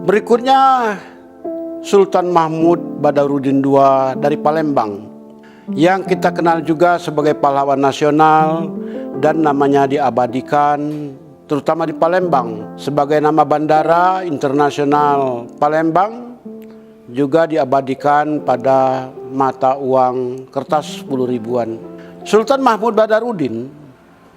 Berikutnya Sultan Mahmud Badarudin II dari Palembang, yang kita kenal juga sebagai pahlawan nasional dan namanya diabadikan terutama di Palembang sebagai nama Bandara Internasional Palembang, juga diabadikan pada mata uang kertas 10 ribuan. Sultan Mahmud Badarudin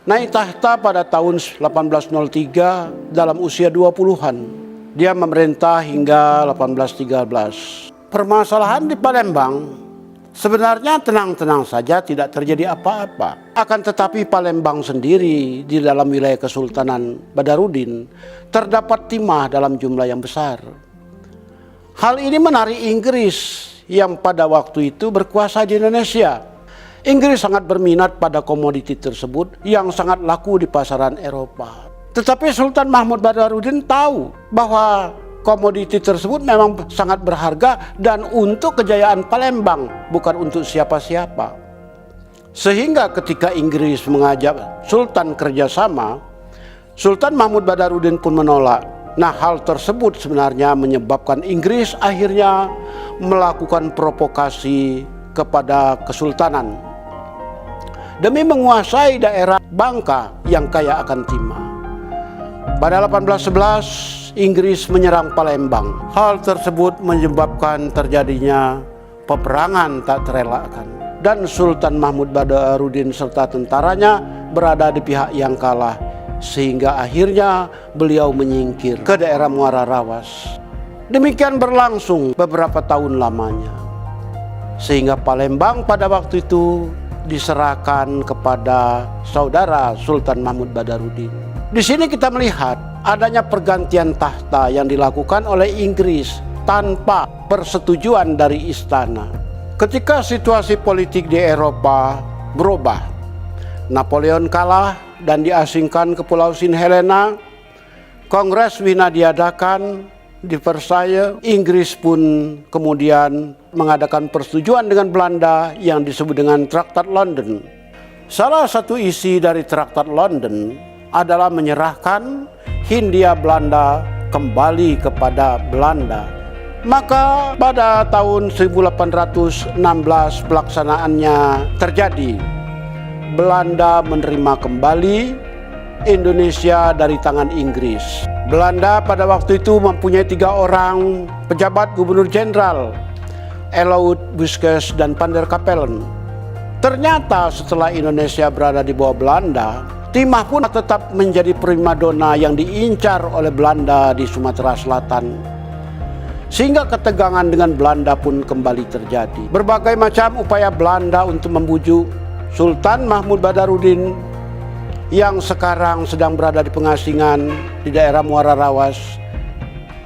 naik tahta pada tahun 1803 dalam usia 20-an. Dia memerintah hingga 1813. Permasalahan di Palembang sebenarnya tenang-tenang saja, tidak terjadi apa-apa. Akan tetapi Palembang sendiri di dalam wilayah Kesultanan Badarudin terdapat timah dalam jumlah yang besar. Hal ini menarik Inggris yang pada waktu itu berkuasa di Indonesia. Inggris sangat berminat pada komoditi tersebut yang sangat laku di pasaran Eropa. Tetapi Sultan Mahmud Badarudin tahu bahwa komoditi tersebut memang sangat berharga dan untuk kejayaan Palembang, bukan untuk siapa-siapa. Sehingga ketika Inggris mengajak Sultan kerjasama, Sultan Mahmud Badarudin pun menolak. Nah, hal tersebut sebenarnya menyebabkan Inggris akhirnya melakukan provokasi kepada Kesultanan demi menguasai daerah Bangka yang kaya akan timah. Pada 1811 Inggris menyerang Palembang. Hal tersebut menyebabkan terjadinya peperangan tak terelakkan, dan Sultan Mahmud Badarudin serta tentaranya berada di pihak yang kalah, sehingga akhirnya beliau menyingkir ke daerah Muara Rawas. Demikian berlangsung beberapa tahun lamanya, sehingga Palembang pada waktu itu diserahkan kepada saudara Sultan Mahmud Badarudin. Di sini kita melihat adanya pergantian tahta yang dilakukan oleh Inggris tanpa persetujuan dari istana. Ketika situasi politik di Eropa berubah, Napoleon kalah dan diasingkan ke Pulau Saint Helena. Kongres Wina diadakan di Versailles. Inggris pun kemudian mengadakan persetujuan dengan Belanda yang disebut dengan Traktat London. Salah satu isi dari Traktat London adalah menyerahkan Hindia Belanda kembali kepada Belanda. Maka pada tahun 1816 pelaksanaannya terjadi. Belanda menerima kembali Indonesia dari tangan Inggris. Belanda pada waktu itu mempunyai 3 orang pejabat gubernur jenderal, Elout, Buskes, dan Van der Capellen. Ternyata setelah Indonesia berada di bawah Belanda, timah pun tetap menjadi primadona yang diincar oleh Belanda di Sumatera Selatan. Sehingga ketegangan dengan Belanda pun kembali terjadi. Berbagai macam upaya Belanda untuk membujuk Sultan Mahmud Badarudin yang sekarang sedang berada di pengasingan di daerah Muara Rawas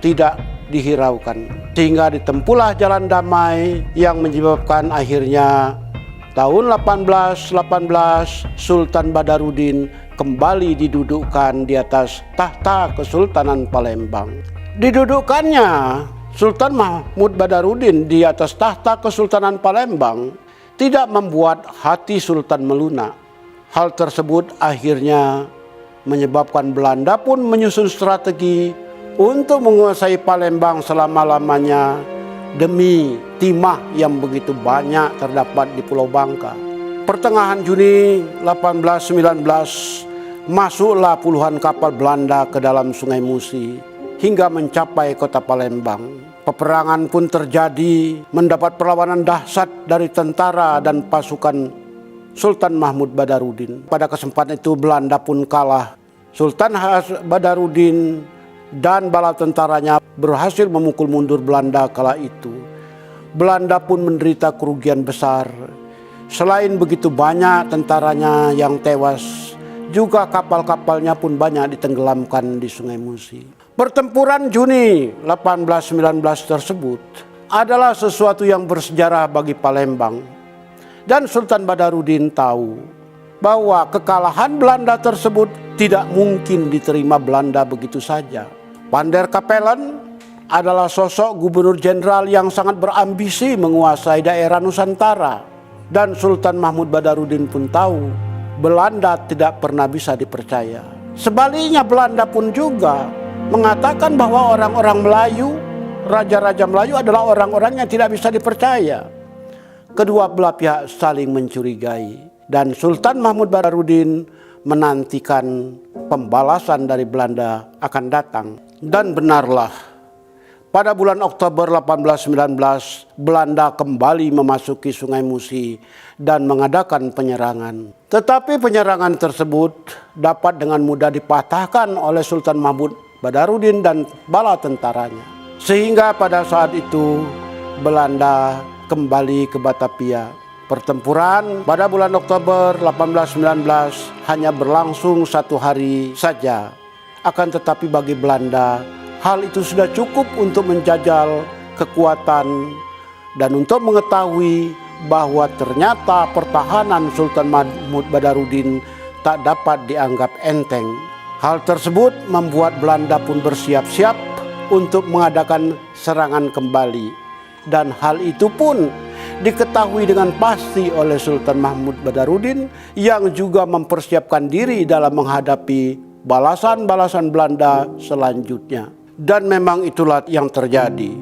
tidak dihiraukan. Sehingga ditempuhlah jalan damai yang menyebabkan akhirnya tahun 1818 Sultan Badarudin kembali didudukkan di atas tahta Kesultanan Palembang. Didudukkannya Sultan Mahmud Badarudin di atas tahta Kesultanan Palembang tidak membuat hati Sultan melunak. Hal tersebut akhirnya menyebabkan Belanda pun menyusun strategi untuk menguasai Palembang selama-lamanya demi timah yang begitu banyak terdapat di Pulau Bangka. Pertengahan Juni 1819 masuklah puluhan kapal Belanda ke dalam Sungai Musi hingga mencapai kota Palembang. Peperangan pun terjadi, mendapat perlawanan dahsyat dari tentara dan pasukan Sultan Mahmud Badarudin. Pada kesempatan itu Belanda pun kalah. Sultan Badarudin dan bala tentaranya berhasil memukul mundur Belanda kala itu. Belanda pun menderita kerugian besar. Selain begitu banyak tentaranya yang tewas, juga kapal-kapalnya pun banyak ditenggelamkan di Sungai Musi. Pertempuran Juni 1819 tersebut adalah sesuatu yang bersejarah bagi Palembang. Dan Sultan Badarudin tahu bahwa kekalahan Belanda tersebut tidak mungkin diterima Belanda begitu saja. Van der Capellen adalah sosok gubernur jenderal yang sangat berambisi menguasai daerah Nusantara. Dan Sultan Mahmud Badarudin pun tahu Belanda tidak pernah bisa dipercaya. Sebaliknya Belanda pun juga mengatakan bahwa orang-orang Melayu, raja-raja Melayu adalah orang-orang yang tidak bisa dipercaya. Kedua belah pihak saling mencurigai dan Sultan Mahmud Badarudin menantikan pembalasan dari Belanda akan datang. Dan benarlah, pada bulan Oktober 1819 Belanda kembali memasuki Sungai Musi dan mengadakan penyerangan. Tetapi penyerangan tersebut dapat dengan mudah dipatahkan oleh Sultan Mahmud Badarudin dan bala tentaranya. Sehingga pada saat itu Belanda kembali ke Batavia. Pertempuran pada bulan Oktober 1819 hanya berlangsung 1 hari saja. Akan tetapi bagi Belanda, hal itu sudah cukup untuk menjajal kekuatan dan untuk mengetahui bahwa ternyata pertahanan Sultan Mahmud Badarudin tak dapat dianggap enteng. Hal tersebut membuat Belanda pun bersiap-siap untuk mengadakan serangan kembali. Dan hal itu pun diketahui dengan pasti oleh Sultan Mahmud Badarudin yang juga mempersiapkan diri dalam menghadapi balasan-balasan Belanda selanjutnya. Dan memang itulah yang terjadi.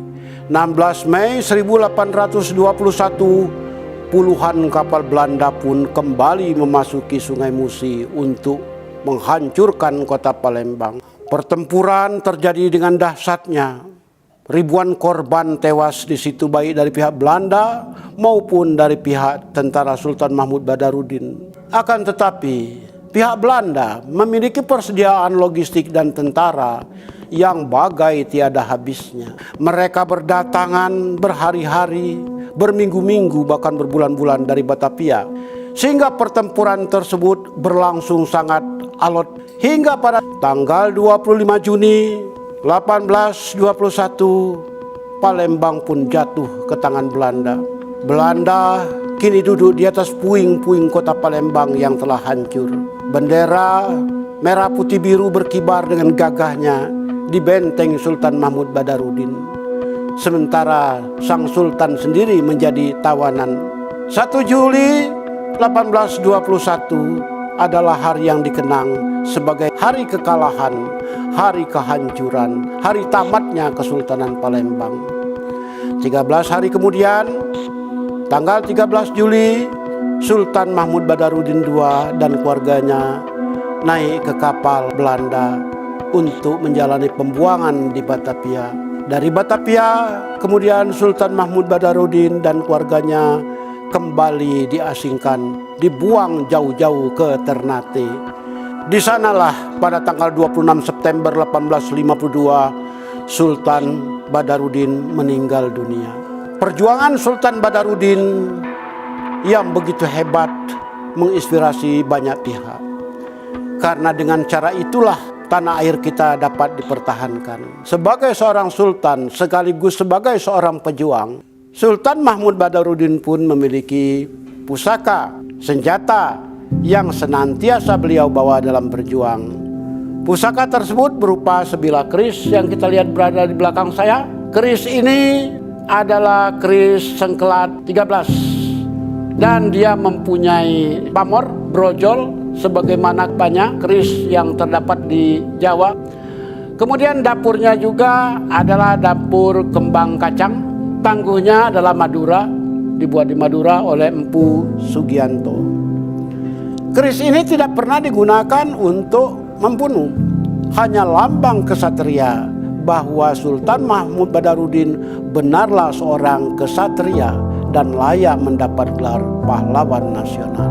16 Mei 1821, puluhan kapal Belanda pun kembali memasuki Sungai Musi untuk menghancurkan kota Palembang. Pertempuran terjadi dengan dahsyatnya. Ribuan korban tewas di situ baik dari pihak Belanda maupun dari pihak tentara Sultan Mahmud Badarudin. Akan tetapi pihak Belanda memiliki persediaan logistik dan tentara yang bagai tiada habisnya. Mereka berdatangan berhari-hari, berminggu-minggu, bahkan berbulan-bulan dari Batavia. Sehingga pertempuran tersebut berlangsung sangat alot hingga pada tanggal 25 Juni 1821 Palembang pun jatuh ke tangan Belanda. Belanda kini duduk di atas puing-puing kota Palembang yang telah hancur. Bendera merah putih biru berkibar dengan gagahnya di benteng Sultan Mahmud Badarudin. Sementara sang sultan sendiri menjadi tawanan. 1 Juli 1821 adalah hari yang dikenang sebagai hari kekalahan, hari kehancuran, hari tamatnya Kesultanan Palembang. 13 hari kemudian, tanggal 13 Juli, Sultan Mahmud Badarudin II dan keluarganya naik ke kapal Belanda untuk menjalani pembuangan di Batavia. Dari Batavia, kemudian Sultan Mahmud Badarudin dan keluarganya kembali diasingkan, dibuang jauh-jauh ke Ternate. Di sanalah pada tanggal 26 September 1852 Sultan Badarudin meninggal dunia. Perjuangan Sultan Badarudin yang begitu hebat menginspirasi banyak pihak. Karena dengan cara itulah tanah air kita dapat dipertahankan. Sebagai seorang sultan sekaligus sebagai seorang pejuang, Sultan Mahmud Badarudin pun memiliki pusaka, senjata yang senantiasa beliau bawa dalam berjuang. Pusaka tersebut berupa sebilah keris yang kita lihat berada di belakang saya. Keris ini adalah keris sengkelat 13 dan dia mempunyai pamor, brojol sebagaimana banyak keris yang terdapat di Jawa. Kemudian dapurnya juga adalah dapur kembang kacang. Tangguhnya adalah Madura, dibuat di Madura oleh Empu Sugianto. Keris ini tidak pernah digunakan untuk membunuh, hanya lambang kesatria bahwa Sultan Mahmud Badarudin benarlah seorang kesatria dan layak mendapat gelar pahlawan nasional.